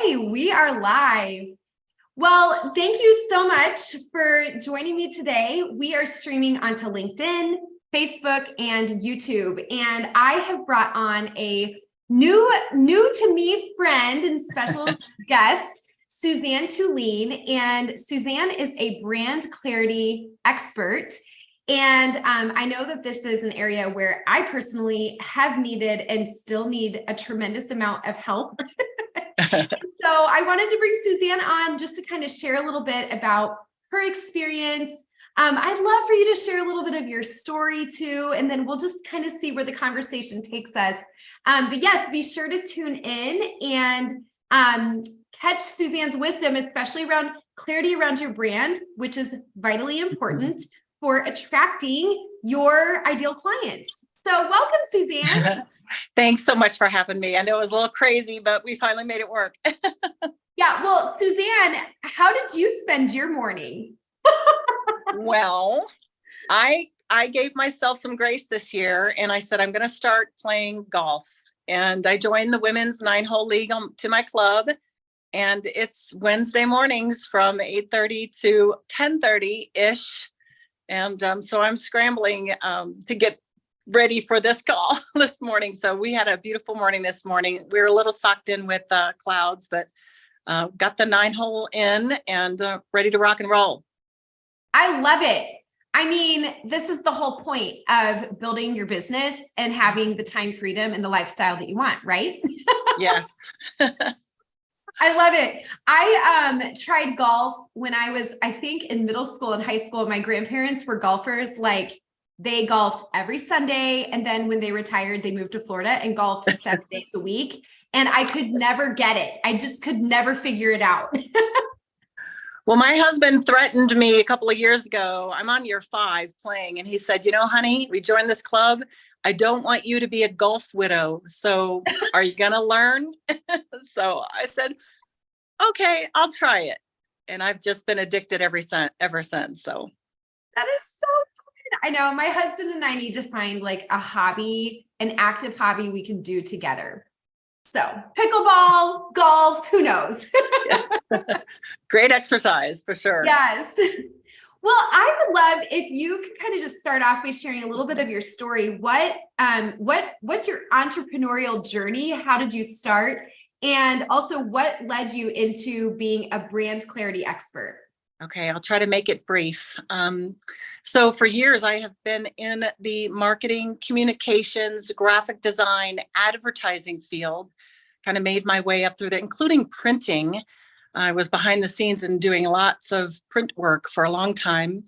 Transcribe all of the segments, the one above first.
Okay, we are live. Well, thank you so much for joining me today. We are streaming onto LinkedIn, Facebook, and YouTube, and I have brought on a new to me friend and special guest, Suzanne Tulien, and Suzanne is a brand clarity expert. And I know that this is an area where I personally have needed and still need a tremendous amount of help. So I wanted to bring Suzanne on just to kind of share a little bit about her experience. I'd love for you to share a little bit of your story too, and then we'll just kind of see where the conversation takes us. But yes, be sure to tune in and catch Suzanne's wisdom, especially around clarity around your brand, which is vitally important for attracting your ideal clients. So welcome, Suzanne. Thanks so much for having me. I know it was a little crazy, but we finally made it work. Yeah, well, Suzanne, how did you spend your morning? Well, I gave myself some grace this year and I said, I'm going to start playing golf. And I joined the women's 9-hole league to my club. And it's Wednesday mornings from 8:30 to 10:30-ish. And so I'm scrambling to get ready for this call this morning. So we had a beautiful morning this morning. We were a little sucked in with clouds, but got the 9-hole in and ready to rock and roll. I love it. I mean, this is the whole point of building your business and having the time freedom and the lifestyle that you want, right? Yes. I love it. I tried golf when I was, I think, in middle school and high school. My grandparents were golfers. Like, they golfed every Sunday. And then when they retired, they moved to Florida and golfed 7 days a week. And I could never get it. I just could never figure it out. Well, my husband threatened me a couple of years ago. I'm on year 5 playing. And he said, you know, honey, we joined this club. I don't want you to be a golf widow. So are you going to learn? So I said, okay, I'll try it. And I've just been addicted ever since. So that is so fun. I know my husband and I need to find like a hobby, an active hobby we can do together. So pickleball, golf, who knows? Yes. Great exercise for sure. Yes. Well, I would love if you could kind of just start off by sharing a little bit of your story. What's your entrepreneurial journey? How did you start? And also what led you into being a brand clarity expert? Okay, I'll try to make it brief. So for years, I have been in the marketing, communications, graphic design, advertising field, kind of made my way up through there, including printing. I was behind the scenes and doing lots of print work for a long time.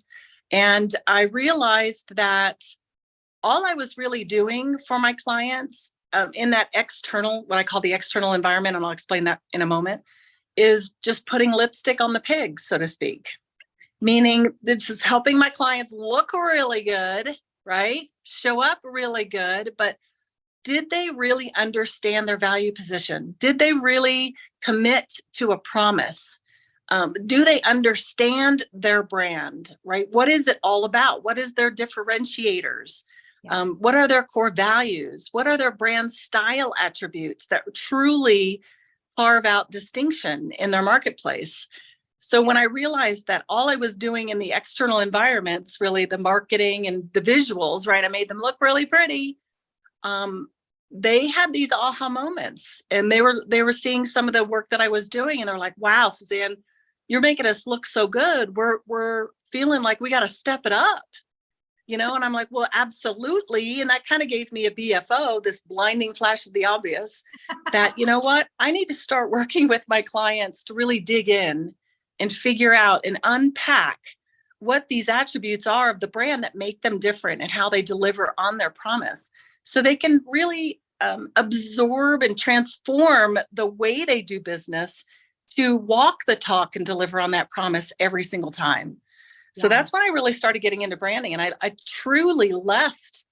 And I realized that all I was really doing for my clients in that external, what I call the external environment, and I'll explain that in a moment, is just putting lipstick on the pig, so to speak. Meaning this is helping my clients look really good, right? Show up really good, but did they really understand their value position? Did they really commit to a promise? Do they understand their brand, right? What is it all about? What is their differentiators? Yes. What are their core values? What are their brand style attributes that truly carve out distinction in their marketplace? So when I realized that all I was doing in the external environments, really the marketing and the visuals, right? I made them look really pretty. They had these aha moments, and they were seeing some of the work that I was doing, and they're like, "Wow, Suzanne, you're making us look so good. We're feeling like we got to step it up." You know, and I'm like, well, absolutely. And that kind of gave me a BFO, this blinding flash of the obvious, that, you know what, I need to start working with my clients to really dig in and figure out and unpack what these attributes are of the brand that make them different and how they deliver on their promise. So they can really absorb and transform the way they do business to walk the talk and deliver on that promise every single time. So that's when I really started getting into branding, and I truly left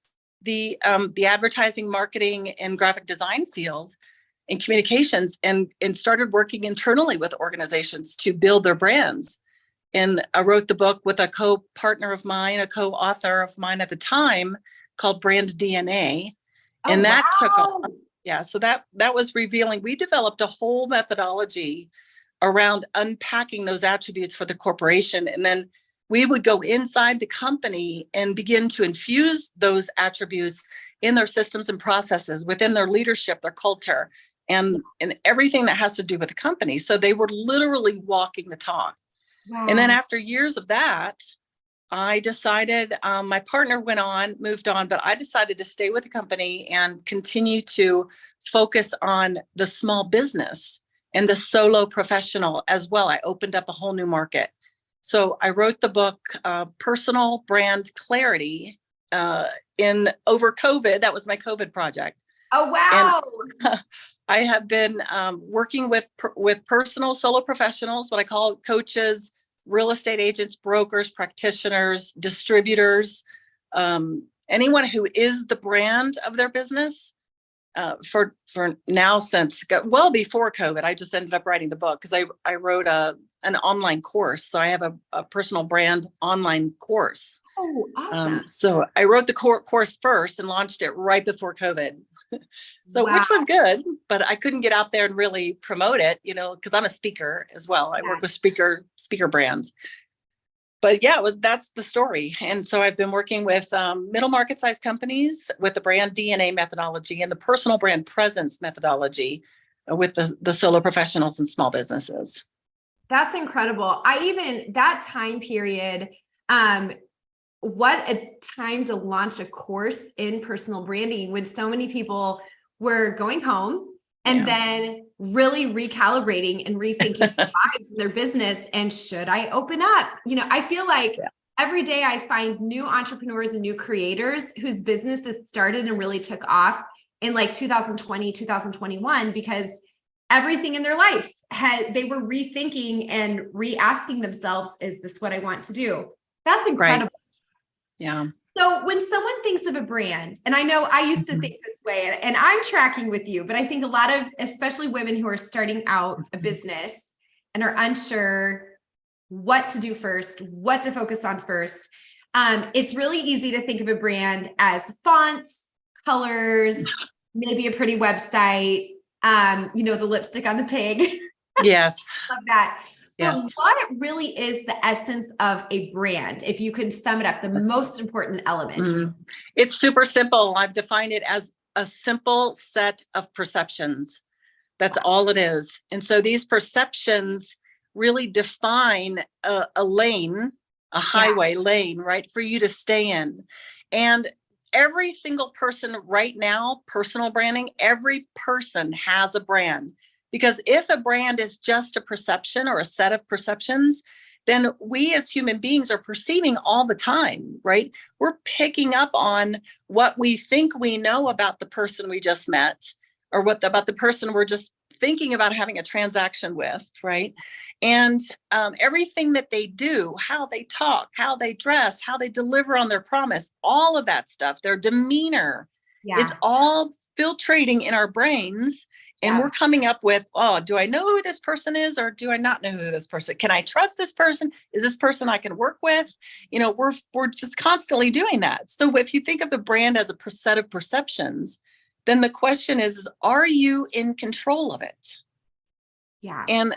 the advertising, marketing, and graphic design field and communications, and started working internally with organizations to build their brands. And I wrote the book with a co-partner of mine, a co-author of mine at the time, called Brand DNA, and that took off. Yeah. So that was revealing. We developed a whole methodology around unpacking those attributes for the corporation. And then we would go inside the company and begin to infuse those attributes in their systems and processes, within their leadership, their culture, and everything that has to do with the company. So they were literally walking the talk. And then Wow. after years of that, I decided, my partner moved on, but I decided to stay with the company and continue to focus on the small business and the solo professional as well. I opened up a whole new market. So I wrote the book, Personal Brand Clarity, in over COVID. That was my COVID project. Oh, And wow. I have been working with personal solo professionals, what I call coaches, real estate agents, brokers, practitioners, distributors, anyone who is the brand of their business, for now, since well before COVID. I just ended up writing the book because I wrote an online course. So I have a personal brand online course. Oh, awesome. So I wrote the course first and launched it right before COVID. So, Wow. which was good, but I couldn't get out there and really promote it, because I'm a speaker as well. I work with speaker brands. But yeah, that's the story. And so I've been working with middle market size companies with the brand DNA methodology and the personal brand presence methodology with the solo professionals and small businesses. That's incredible. That time period, what a time to launch a course in personal branding when so many people were going home and then really recalibrating and rethinking their lives and their business. And should I open up? I feel like every day I find new entrepreneurs and new creators whose businesses started and really took off in like 2020, 2021, because everything in their life they were rethinking and re-asking themselves, is this what I want to do? That's incredible. Right. Yeah. So when someone thinks of a brand, and I know I used to think this way, and I'm tracking with you, but I think a lot of, especially women who are starting out a business and are unsure what to do first, what to focus on first, it's really easy to think of a brand as fonts, colors, maybe a pretty website, the lipstick on the pig. Yes. Love that. But Yes. what really is the essence of a brand? If you could sum it up, the most important elements. It's super simple. I've defined it as a simple set of perceptions. That's all it is. And so these perceptions really define a lane, a highway lane, right, for you to stay in. And every single person right now, personal branding, every person has a brand. Because if a brand is just a perception or a set of perceptions, then we as human beings are perceiving all the time, right? We're picking up on what we think we know about the person we just met, or about the person we're just thinking about having a transaction with, right? And everything that they do, how they talk, how they dress, how they deliver on their promise, all of that stuff, their demeanor, is all filtrating in our brains. And we're coming up with, do I know who this person is, or do I not know who this person? Can I trust this person? Is this person I can work with? We're just constantly doing that. So if you think of the brand as a set of perceptions, then the question is, are you in control of it? Yeah. And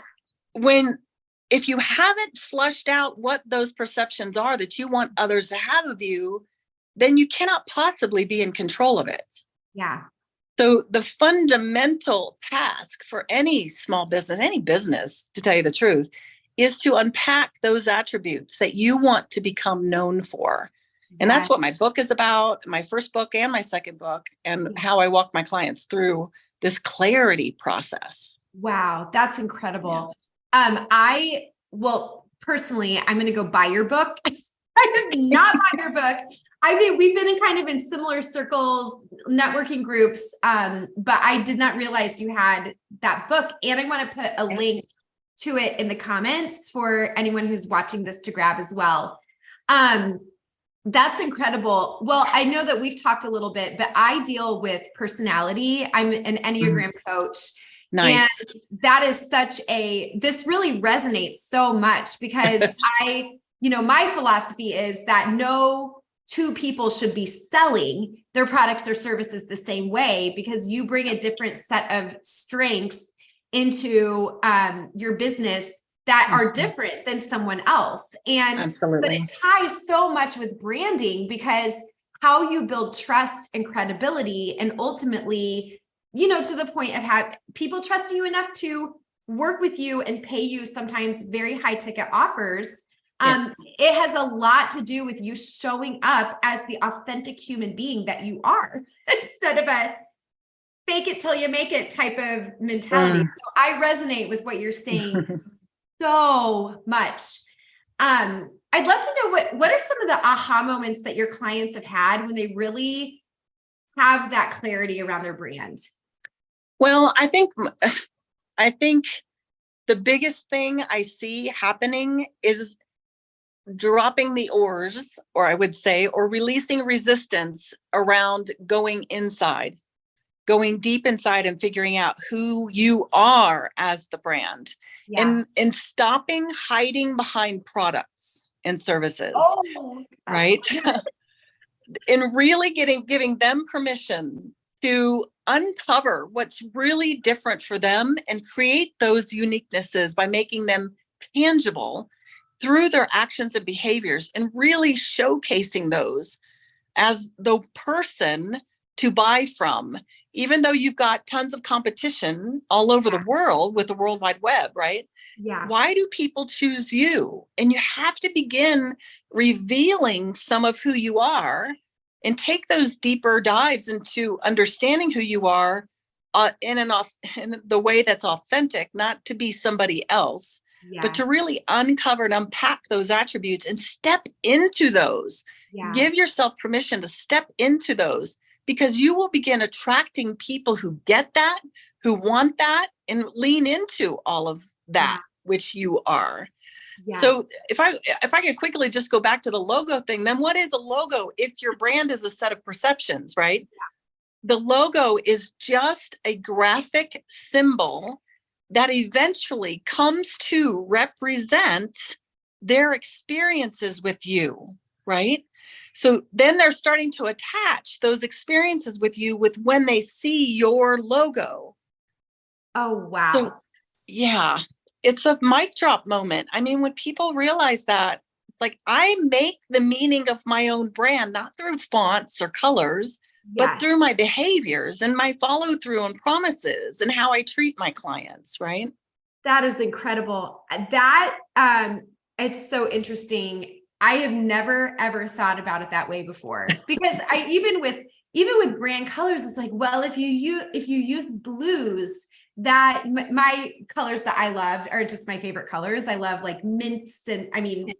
if you haven't flushed out what those perceptions are that you want others to have of you, then you cannot possibly be in control of it. Yeah. So the fundamental task for any small business, any business, to tell you the truth, is to unpack those attributes that you want to become known for. And that's what my book is about, my first book and my second book, and how I walk my clients through this clarity process. Wow, that's incredible. Personally, I'm going to go buy your book. I did not buy your book. I mean, we've been in similar circles, networking groups, but I did not realize you had that book. And I want to put a link to it in the comments for anyone who's watching this to grab as well. That's incredible. Well, I know that we've talked a little bit, but I deal with personality. I'm an Enneagram coach. Nice. And that is this really resonates so much because my philosophy is that no two people should be selling. their products or services the same way, because you bring a different set of strengths into your business that are different than someone else. And but it Absolutely. ties so much with branding, because how you build trust and credibility, and ultimately, to the point of have people trusting you enough to work with you and pay you sometimes very high ticket offers. Yeah. It has a lot to do with you showing up as the authentic human being that you are, instead of a fake it till you make it type of mentality. So I resonate with what you're saying so much. I'd love to know what are some of the aha moments that your clients have had when they really have that clarity around their brand? Well, I think the biggest thing I see happening is dropping the oars, or I would say, or releasing resistance around going inside, going deep inside and figuring out who you are as the brand, Yeah. and stopping hiding behind products and services, Oh, right? And really giving them permission to uncover what's really different for them and create those uniquenesses by making them tangible through their actions and behaviors, and really showcasing those as the person to buy from, even though you've got tons of competition all over the world with the World Wide Web, right? yeah. Why do people choose you? And you have to begin revealing some of who you are and take those deeper dives into understanding who you are in the way that's authentic, not to be somebody else, but to Yes. really uncover and unpack those attributes and step into those. Yeah. Give yourself permission to step into those, because you will begin attracting people who get that, who want that, and lean into all of that, which you are. Yes. So if I could quickly just go back to the logo thing, then what is a logo if your brand is a set of perceptions, right? Yeah. The logo is just a graphic symbol that eventually comes to represent their experiences with you, right? So then they're starting to attach those experiences with you with when they see your logo. Oh, wow. So, yeah, it's a mic drop moment. I mean, when people realize that, it's like, I make the meaning of my own brand, not through fonts or colors, but through my behaviors and my follow through and promises and how I treat my clients, right? That is incredible. That it's so interesting. I have never ever thought about it that way before, because I even with brand colors, it's like, well, if you use blues, that my colors that I love are just my favorite colors. I love like mints, and I mean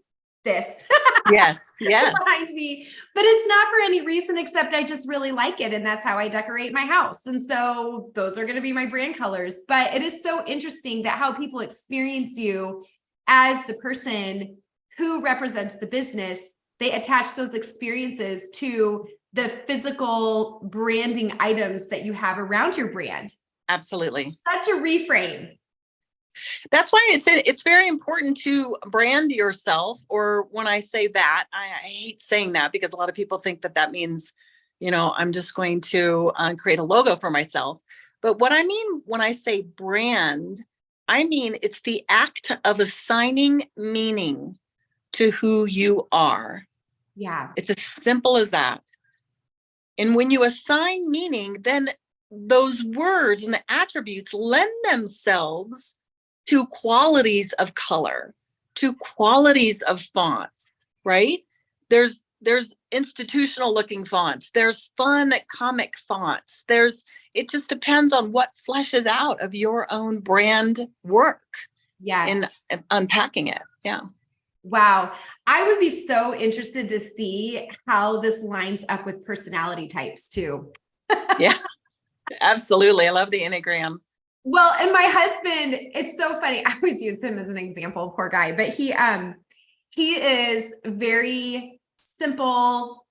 this yes behind me, but it's not for any reason except I just really like it, and that's how I decorate my house. And so those are going to be my brand colors. But it is so interesting that how people experience you as the person who represents the business, they attach those experiences to the physical branding items that you have around your brand. Absolutely. Such a reframe. That's why it's very important to brand yourself. Or when I say that, I hate saying that, because a lot of people think that means, I'm just going to create a logo for myself. But what I mean when I say brand, I mean it's the act of assigning meaning to who you are. Yeah. It's as simple as that. And when you assign meaning, then those words and the attributes lend themselves to qualities of color, to qualities of fonts, right? There's institutional looking fonts. There's fun comic fonts. It just depends on what fleshes out of your own brand work. Yes. In unpacking it. Yeah. Wow. I would be so interested to see how this lines up with personality types too. Yeah, absolutely. I love the Enneagram. Well, and my husband, it's so funny. I always use him as an example, poor guy, but he is very simple.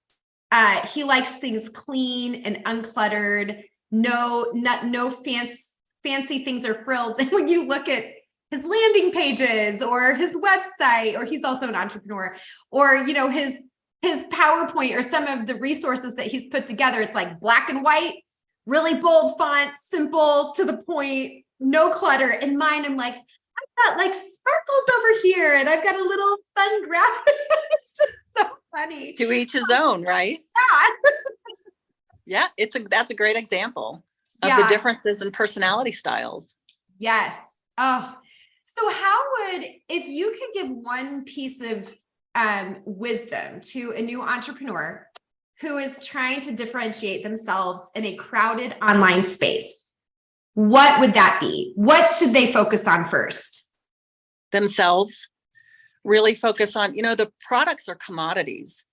He likes things clean and uncluttered, no fancy things or frills. And when you look at his landing pages or his website, or he's also an entrepreneur, or his his PowerPoint or some of the resources that he's put together, it's like black and white, really bold font, simple, to the point, no clutter. And mine, I'm like, I've got like sparkles over here and I've got a little fun graphic. It's just so funny. To each his own, right? Yeah. Yeah, that's a great example of the differences in personality styles. Yes. Oh, so how would, if you could give one piece of wisdom to a new entrepreneur who is trying to differentiate themselves in a crowded online space, what would that be? What should they focus on first? Themselves. Really focus on, the products are commodities.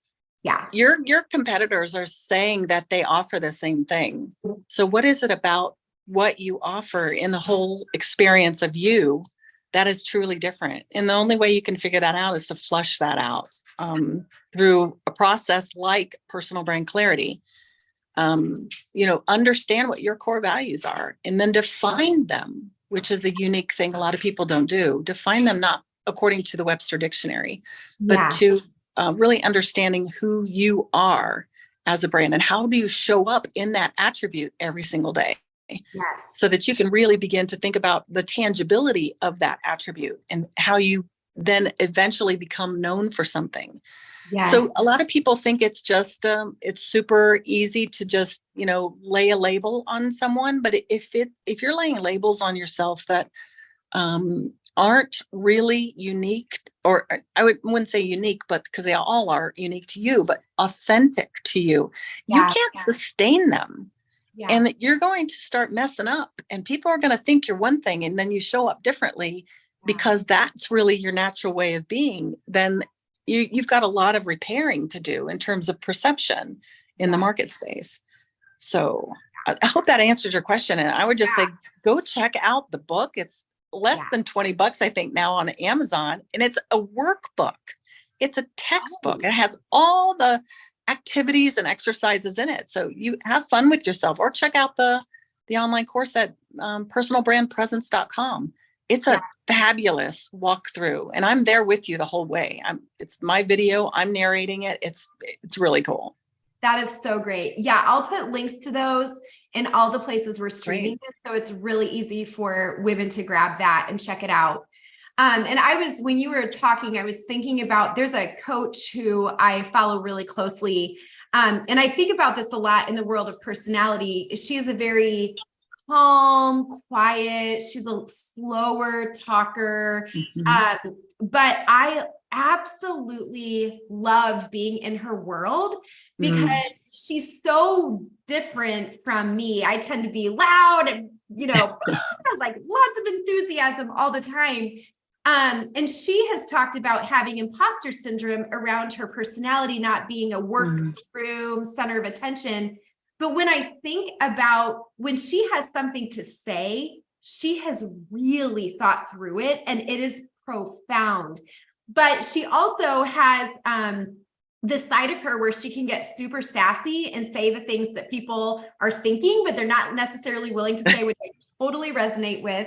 Yeah. Your competitors are saying that they offer the same thing. So what is it about what you offer in the whole experience of you that is truly different? And the only way you can figure that out is to flush that out through a process like personal brand clarity. Understand what your core values are and then define them, which is a unique thing a lot of people don't do. Define them not according to the Webster Dictionary, but to really understanding who you are as a brand and how do you show up in that attribute every single day. Yes. So that you can really begin to think about the tangibility of that attribute and how you then eventually become known for something. Yes. So a lot of people think it's just, it's super easy to just, lay a label on someone. But if you're laying labels on yourself that aren't really unique, or I wouldn't say unique, but because they all are unique to you, but authentic to you, you can't sustain them. Yeah. And you're going to start messing up and people are going to think you're one thing and then you show up differently because that's really your natural way of being. Then you've got a lot of repairing to do in terms of perception in the market space. So I hope that answers your question. And I would just say, go check out the book. It's less than $20, I think, now on Amazon. And it's a workbook. It's a textbook. It has all the activities and exercises in it. So you have fun with yourself, or check out the online course at personalbrandpresence.com. It's a fabulous walkthrough and I'm there with you the whole way. It's my video. I'm narrating it. It's really cool. That is so great. Yeah. I'll put links to those in all the places we're streaming it. So it's really easy for women to grab that and check it out. And when you were talking, I was thinking about, there's a coach who I follow really closely. And I think about this a lot in the world of personality. She is a very calm, quiet, she's a slower talker. But I absolutely love being in her world because she's so different from me. I tend to be loud and, like lots of enthusiasm all the time. And she has talked about having imposter syndrome around her personality, not being a workroom center of attention. But when I think about when she has something to say, she has really thought through it and it is profound. But she also has this side of her where she can get super sassy and say the things that people are thinking, but they're not necessarily willing to say, which I totally resonate with.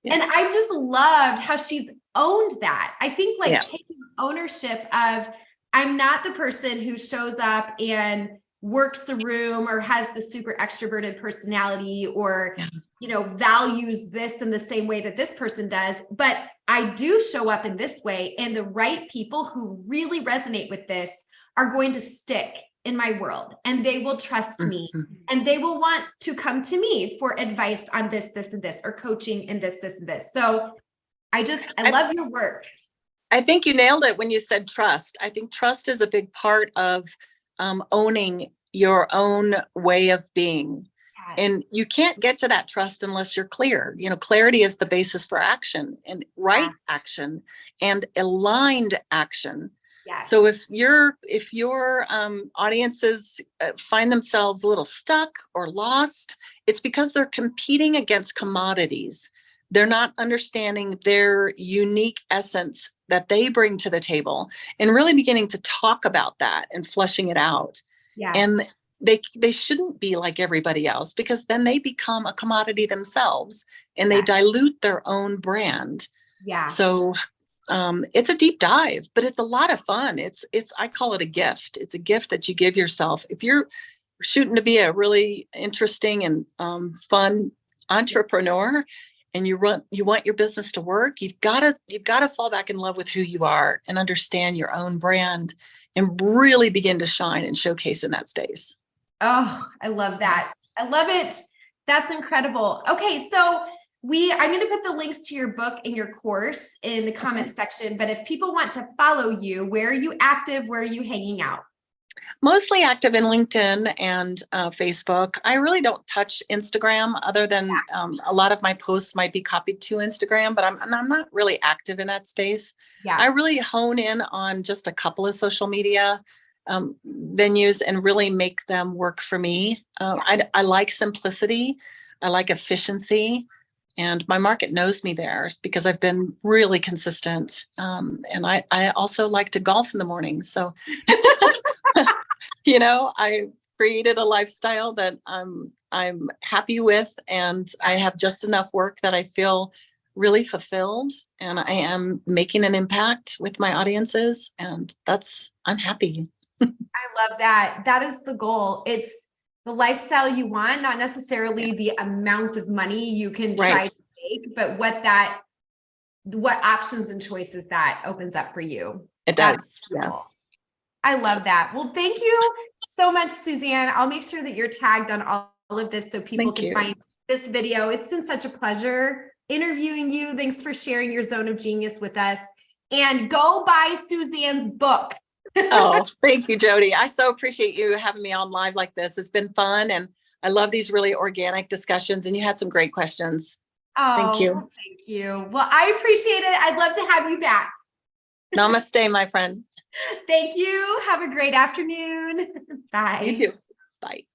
Yes. And I just loved how she's owned that. I think taking ownership of, I'm not the person who shows up and works the room or has the super extroverted personality or, values this in the same way that this person does, but I do show up in this way. And the right people who really resonate with this are going to stick in my world and they will trust me and they will want to come to me for advice on this, this, and this, or coaching in this, this, and this. So I love your work. I think you nailed it when you said trust. I think trust is a big part of owning your own way of being. And you can't get to that trust unless you're clear. Clarity is the basis for action and right action and aligned action. So if your audiences find themselves a little stuck or lost, it's because they're competing against commodities. They're not understanding their unique essence that they bring to the table and really beginning to talk about that and fleshing it out. And they shouldn't be like everybody else because then they become a commodity themselves and they dilute their own brand. So it's a deep dive, but it's a lot of fun. I call it a gift. It's a gift that you give yourself. If you're shooting to be a really interesting and fun entrepreneur, and you want your business to work, you've got to fall back in love with who you are and understand your own brand and really begin to shine and showcase in that space. Oh, I love that. I love it. That's incredible. Okay, so I'm going to put the links to your book and your course in the comments section, but if people want to follow you, where are you active? Where are you hanging out? Mostly active in LinkedIn and Facebook. I really don't touch Instagram, other than a lot of my posts might be copied to Instagram, but I'm not really active in that space. Yeah. I really hone in on just a couple of social media venues and really make them work for me. I like simplicity. I like efficiency. And my market knows me there because I've been really consistent. And I also like to golf in the morning. So I created a lifestyle that I'm happy with, and I have just enough work that I feel really fulfilled, and I am making an impact with my audiences, and I'm happy. I love that. That is the goal. It's the lifestyle you want, not necessarily the amount of money you can try to make, but what options and choices that opens up for you. It does. Yes. I love that. Well, thank you so much, Suzanne. I'll make sure that you're tagged on all of this so people can find this video. It's been such a pleasure interviewing you. Thanks for sharing your zone of genius with us. And go buy Suzanne's book. Oh, thank you, Jody. I so appreciate you having me on live like this. It's been fun, and I love these really organic discussions, and you had some great questions. Oh, thank you. Thank you. Well, I appreciate it. I'd love to have you back. Namaste, my friend. Thank you. Have a great afternoon. Bye. You too. Bye.